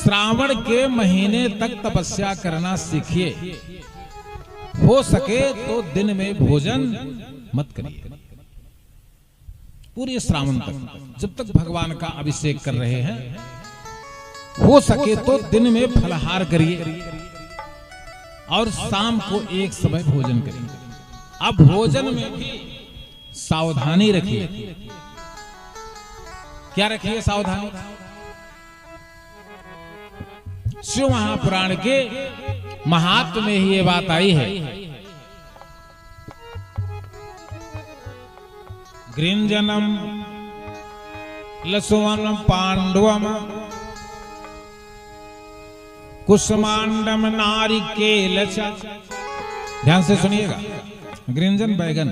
श्रावण के महीने तक तपस्या करना सीखिए। हो सके तो दिन में भोजन मत करिए। पूरे श्रावण तक जब तक भगवान का अभिषेक कर रहे हैं, हो सके तो दिन में फलाहार करिए और शाम को एक समय भोजन करिए। अब भोजन में भी सावधानी रखिए। क्या रखिए सावधानी? शिव महापुराण के महात्म्य में ही ये बात आई है। गृंजनम लसुवनम पांडवम कुसुमांडम नारिकेल च। ध्यान से सुनिएगा, गृंजन बैगन।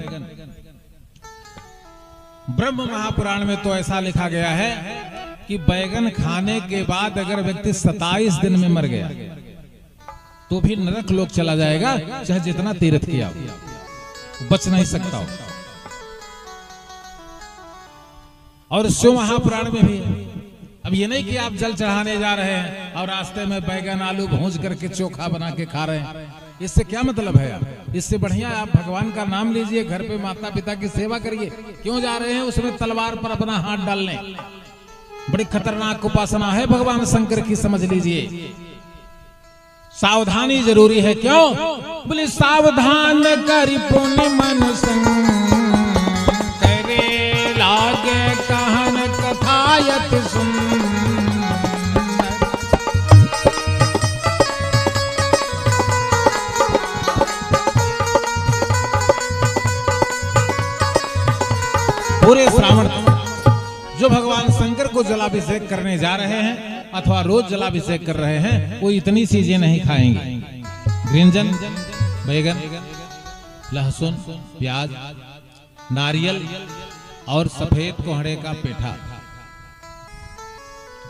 ब्रह्म महापुराण में तो ऐसा लिखा गया है कि बैगन खाने के बाद अगर व्यक्ति 27 दिन में मर गया तो भी नरक लोक चला जाएगा, चाहे जितना तीर्थ किया हो, बच नहीं सकता हो। और शिव महापुराण में भी अब ये नहीं कि आप जल चढ़ाने जा रहे हैं और रास्ते में बैगन आलू भूंज करके चोखा बना के खा रहे हैं। इससे क्या मतलब है? इससे बढ़िया आप भगवान का नाम लीजिए, घर पे माता पिता की सेवा करिए। क्यों जा रहे हैं उसमें तलवार पर अपना हाथ डालने? बड़ी खतरनाक उपासना है भगवान शंकर की, समझ लीजिए। सावधानी जरूरी है। क्यों? बोले सावधान करी पुण्य मन संग करे लागे कहन कथायत सुन। पूरे श्रावण जो भगवान शंकर को जलाभिषेक करने जा रहे हैं अथवा रोज जलाभिषेक कर रहे हैं, वो इतनी चीजें नहीं खाएंगे। गृंजन, बैगन, लहसुन, प्याज, नारियल और सफेद कोहड़े का पेठा।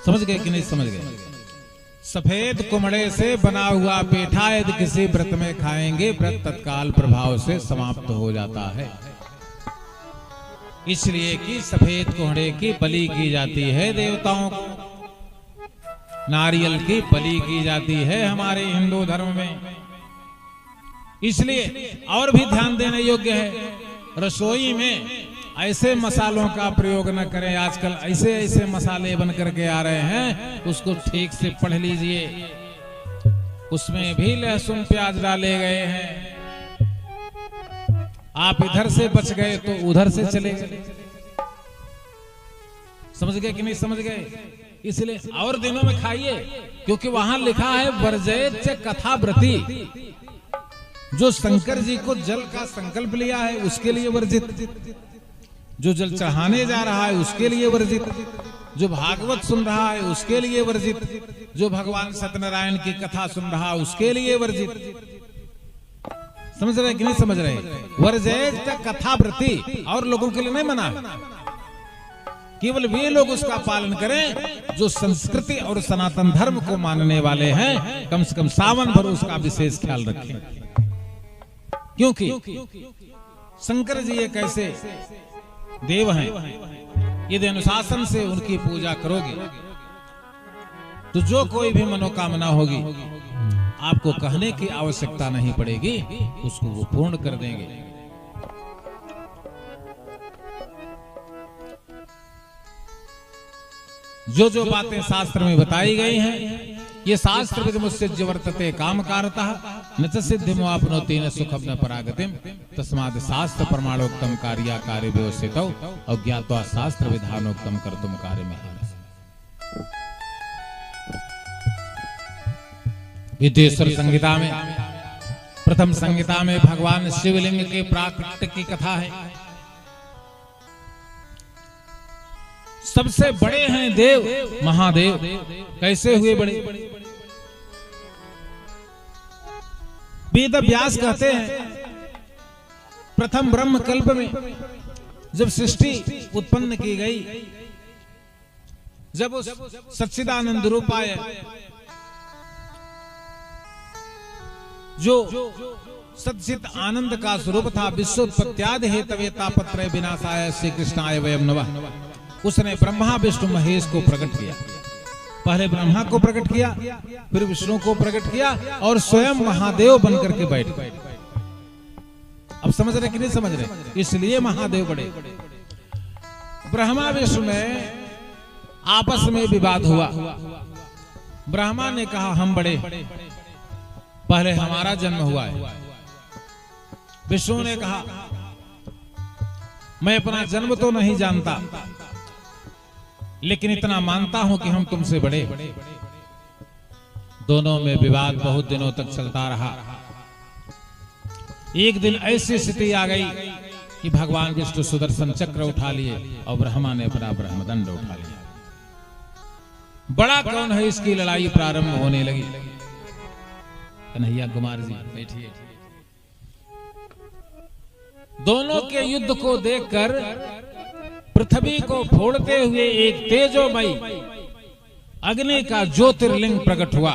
समझ गए कि नहीं समझ गए? सफेद कुमड़े से बना हुआ पेठा यदि किसी व्रत में खाएंगे, व्रत तत्काल प्रभाव से समाप्त हो जाता है। इसलिए कि सफेद कोहड़े की बलि की जाती है देवताओं को, नारियल की बलि की जाती है हमारे हिंदू धर्म में। इसलिए और भी ध्यान देने योग्य है, रसोई में ऐसे मसालों का प्रयोग न करें। आजकल ऐसे ऐसे मसाले बन करके आ रहे हैं, उसको ठीक से पढ़ लीजिए। उसमें भी लहसुन प्याज डाले गए हैं। आप इधर से बच गए तो उधर से चले गए। समझ गए कि नहीं समझ गए? इसलिए और दिनों में खाइए, क्योंकि वहां लिखा है वर्जेत कथा व्रती। जो शंकर जी को जल का संकल्प लिया है उसके लिए वर्जित, जो जल चढ़ाने जा रहा है उसके लिए वर्जित, जो भागवत सुन रहा है उसके लिए वर्जित, जो भगवान सत्यनारायण की कथा सुन रहा है उसके लिए वर्जित। समझ रहे कि नहीं समझ रहे? वर्जेत कथा व्रती और लोगों के लिए नहीं मना। केवल वे लोग उसका पालन करें जो संस्कृति और सनातन धर्म को मानने वाले हैं। कम से कम सावन भर उसका विशेष ख्याल रखें, क्योंकि शंकर जी एक ऐसे देव हैं, यदि अनुशासन से उनकी पूजा करोगे तो जो कोई भी मनोकामना होगी आपको कहने की आवश्यकता नहीं पड़ेगी, उसको वो पूर्ण कर देंगे। जो जो बातें शास्त्र में बताई गई हैं, ये शास्त्र विदमुस्य वर्तते काम कारता न च सिद्धिम आपनोति न सुखम न परागतिम तस्माद शास्त्र प्रमाणोक्तम कार्या कार्य व्यवस्थितौ अज्ञात्वा शास्त्र विधानोक्तम कर्तुम कार्य में। विद्येश्वर संहिता में प्रथम संहिता में भगवान शिवलिंग के प्राकट्य की कथा है। सबसे बड़े हैं देव महादेव। कैसे हुए बड़े? वेद व्यास कहते हैं प्रथम ब्रह्म कल्प में जब सृष्टि उत्पन्न की गई, जब उस सच्चिदानंद रूप आए, जो सच्चित आनंद का स्वरूप था, विश्वोत्पत्त्यादि हेतवे तापत्रय विनाशाय श्री कृष्णाय वयम नमः, उसने ब्रह्मा विष्णु महेश को प्रकट किया। पहले ब्रह्मा को प्रकट किया, फिर विष्णु को प्रकट किया और स्वयं महादेव बनकर के बैठ गए। अब समझ रहे कि नहीं समझ रहे? इसलिए महादेव बड़े। ब्रह्मा विष्णु में आपस में विवाद हुआ। ब्रह्मा ने कहा हम बड़े, पहले हमारा जन्म हुआ है। विष्णु ने कहा मैं अपना जन्म तो नहीं जानता, लेकिन इतना मानता हूं कि हम तुमसे बड़े। दोनों में विवाद बहुत दिनों तक चलता रहा। एक दिन ऐसी स्थिति आ गई कि भगवान विष्णु सुदर्शन चक्र उठा लिए और ब्रह्मा ने अपना ब्रह्मदंड उठा लिया। बड़ा कौन है, इसकी लड़ाई प्रारंभ होने लगी। कन्हैया कुमार जी बैठिए। दोनों के युद्ध को देखकर पृथ्वी को फोड़ते हुए एक तेजोमयी अग्नि का ज्योतिर्लिंग प्रकट हुआ,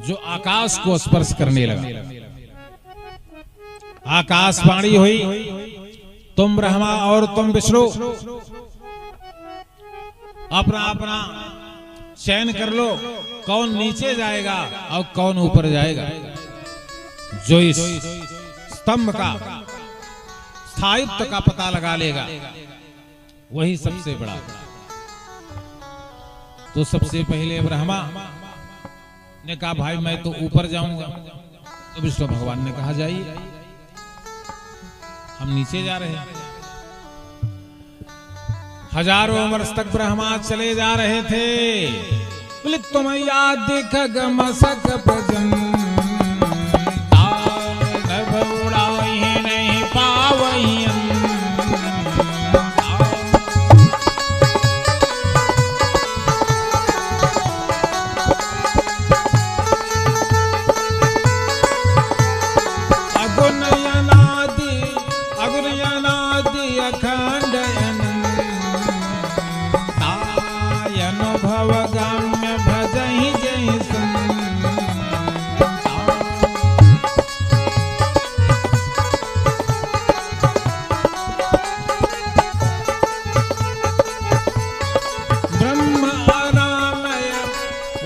जो आकाश को स्पर्श करने लगा। आकाशवाणी हुई, तुम ब्रह्मा और तुम विष्णु अपना अपना चयन कर लो, कौन नीचे जाएगा और कौन ऊपर जाएगा। जो इस स्तंभ का स्थायित्व का पता लगा लेगा वही सबसे बड़ा। तो सबसे पहले ब्रह्मा ने कहा भाई मैं तो ऊपर जाऊंगा। तो विष्णु भगवान ने कहा जाइए, हम नीचे जा रहे हैं। हजारों वर्ष तक ब्रह्मा चले जा रहे थे। बोले तुम याद खगम सक भजन नहीं पावही।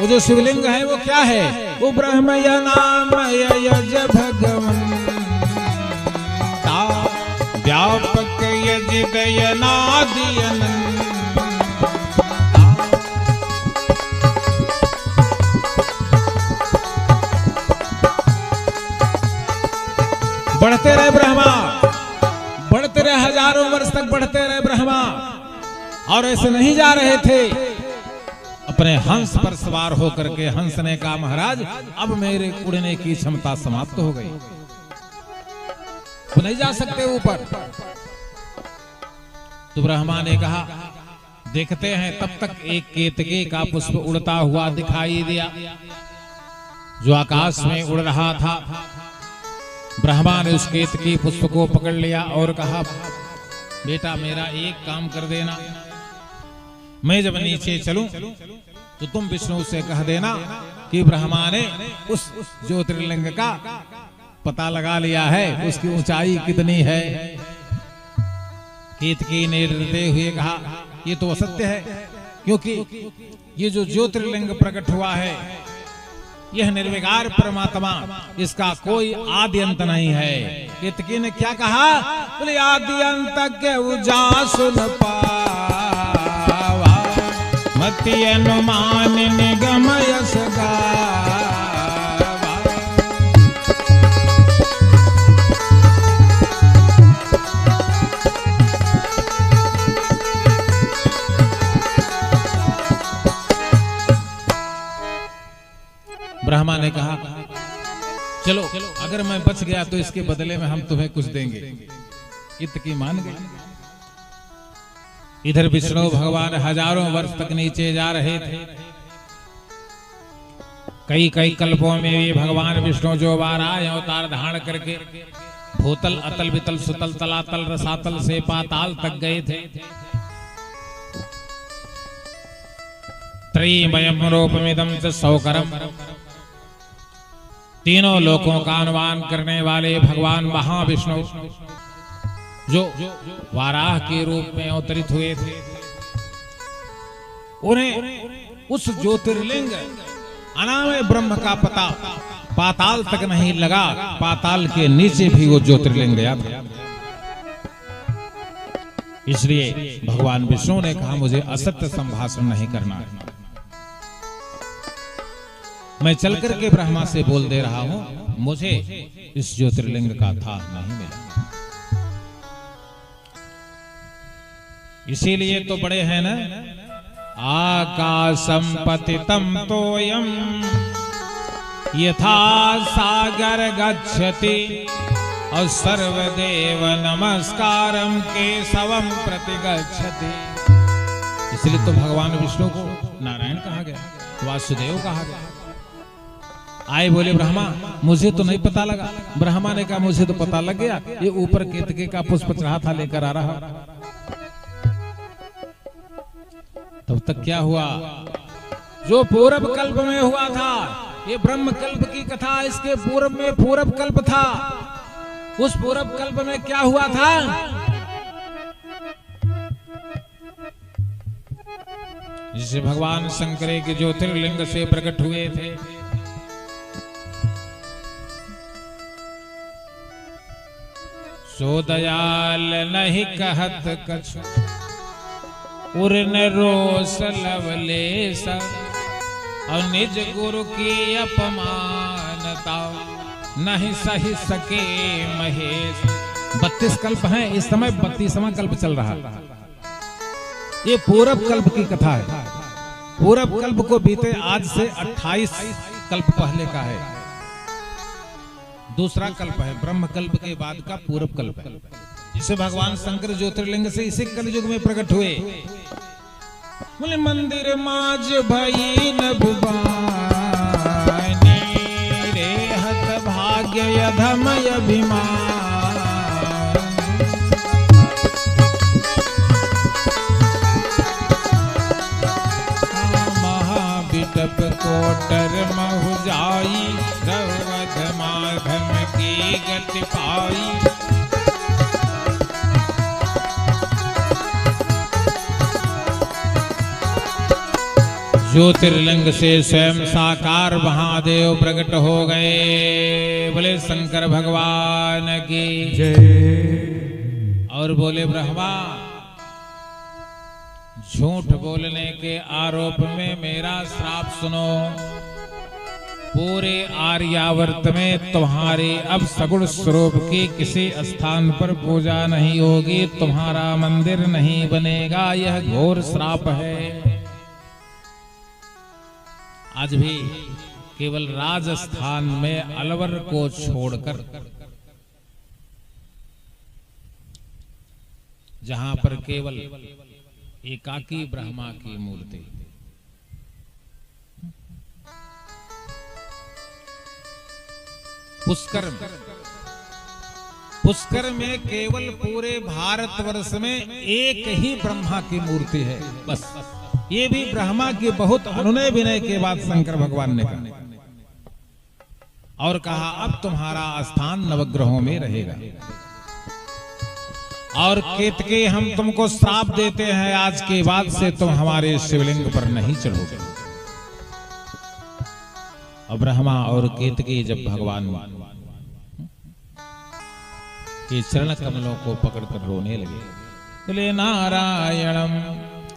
जो शिवलिंग है वो क्या है? वो ब्रह्मय नामय यज भगवन व्यापक यजिदयनादियन। बढ़ते रहे ब्रह्मा, बढ़ते रहे, हजारों वर्ष तक बढ़ते रहे ब्रह्मा। और ऐसे नहीं जा रहे थे। अपने हंस पर सवार होकर के हंस ने कहा महाराज अब मेरे उड़ने की क्षमता समाप्त हो गई, तो नहीं जा सकते ऊपर। तो ब्रह्मा ने कहा देखते हैं। तब तक एक केतके का पुष्प उड़ता हुआ दिखाई दिया, जो आकाश में उड़ रहा था। ब्रह्मा ने उस केतकी पुष्प को पकड़ लिया और कहा बेटा मेरा एक काम कर देना, मैं जब नीचे चलूं तो तुम विष्णु से कह देना कि ब्रह्मा ने उस ज्योतिर्लिंग का पता लगा लिया है, उसकी ऊंचाई कितनी है। केतकी ने डरते हुए कहा ये तो असत्य है, क्योंकि ये जो ज्योतिर्लिंग प्रकट हुआ है यह निर्विकार परमात्मा, इसका कोई आदि अंत नहीं है। केतकी ने क्या कहा? बोले आदि अंत के उजास न पावा, मति अनुमान निगम यस गावा। ब्रह्मा ने कहा चलो अगर मैं बच गया तो इसके बदले में हम तुम्हें कुछ देंगे। केतकी मान गई। इधर विष्णु भगवान हजारों वर्ष तक नीचे जा रहे थे। कई कई कल्पों में भी भगवान विष्णु जो बार आए अवतार धारण करके भूतल अतल वितल सुतल तलातल रसातल से पाताल तक गए थे। त्रयीमयम् रूपमिदं च सौकरम्, तीनों लोकों का अनुमान करने वाले भगवान महाविष्णु जो वाराह के रूप में अवतरित हुए थे, उन्हें उस ज्योतिर्लिंग अनामय ब्रह्म का पता पाताल तक नहीं लगा, पाताल के नीचे भी वो ज्योतिर्लिंग गया था। इसलिए भगवान विष्णु ने कहा मुझे असत्य संभाषण नहीं करना है, मैं चल करके ब्रह्मा से बोल दे रहा हूं, मुझे इस ज्योतिर्लिंग का था नहीं मिला। इसीलिए तो बड़े हैं ना, आकाशम पतितम तोयम यथा सागर गच्छति और सर्वदेव नमस्कारम केशवम प्रतिगच्छति। इसलिए तो भगवान विष्णु को नारायण कहा गया, वासुदेव कहा गया। आए बोले ब्रह्मा मुझे तो नहीं पता लगा। ब्रह्मा ने कहा मुझे तो पता लग गया, ये ऊपर केतके का पुष्प चढ़ा था लेकर आ रहा। तब तक क्या हुआ, जो पूर्व कल्प में हुआ था, ये ब्रह्म कल्प की कथा, इसके पूर्व में पूर्व कल्प था। उस पूर्व कल्प में क्या हुआ था, जिसे भगवान शंकर के ज्योतिर्लिंग से प्रकट हुए थे। सो दयाल नहीं कहत कछु उर्न रोष लवलेश और निज गुरु की अपमानता नहीं सही सके महेश। 32 कल्प हैं, इस समय 32वां कल्प चल रहा है। ये पूर्व कल्प की कथा है। पूर्व कल्प को बीते आज से 28 कल्प पहले का है। दूसरा कल्प है, ब्रह्म कल्प के बाद का पूर्व कल्प है, जिसे भगवान शंकर ज्योतिर्लिंग से इसी कलयुग में प्रकट हुए। बोले मंदिर माज भई न भुवानी रे हत भाग्य यधम अभिमान। महाबिटप कोटर महु जाई रवध माधम की गति पाई। ज्योतिर्लिंग से स्वयं साकार महादेव प्रकट हो गए। बोले शंकर भगवान की जय। और बोले ब्रह्मा झूठ बोलने के आरोप में मेरा श्राप सुनो। पूरे आर्यावर्त में तुम्हारे अब सगुण स्वरूप की किसी स्थान पर पूजा नहीं होगी, तुम्हारा मंदिर नहीं बनेगा, यह घोर श्राप है। आज भी केवल राजस्थान में अलवर को छोड़कर जहां पर केवल एकाकी ब्रह्मा की मूर्ति, पुष्कर में केवल पूरे भारतवर्ष में एक ही ब्रह्मा की मूर्ति है बस। ये भी ब्रह्मा के बहुत अनुनय विनय के बाद शंकर भगवान ने कहा और कहा अब तुम्हारा स्थान नवग्रहों में रहेगा। और केतके हम तुमको श्राप देते हैं, आज के बाद से तुम हमारे शिवलिंग पर नहीं चढ़ोगे। और ब्रह्मा और केतके जब भगवान के चरण कमलों को पकड़कर रोने लगे, बोले नारायणम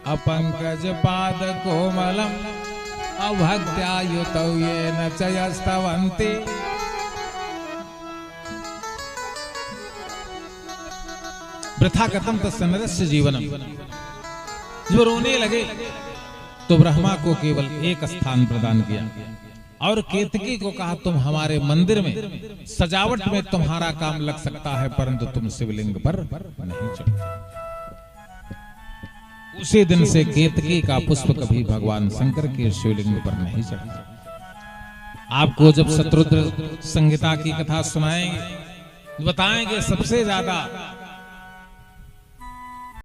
अपंकज पाद कोमलम अभक्त्यायुतौ येन च यस्तवन्ति। वृथा गतं तस्य नरस्य जीवनम। जब रोने लगे तो ब्रह्मा को केवल एक स्थान प्रदान किया और केतकी को कहा तुम हमारे मंदिर में सजावट में तुम्हारा काम लग सकता है, परंतु तुम शिवलिंग पर नहीं चढ़ो। उसी दिन से केतकी का पुष्प कभी भगवान शंकर के शिवलिंग पर नहीं चढ़ा। आपको जब शत्रुद्र संहिता की कथा सुनाएंगे, बताएंगे सबसे ज्यादा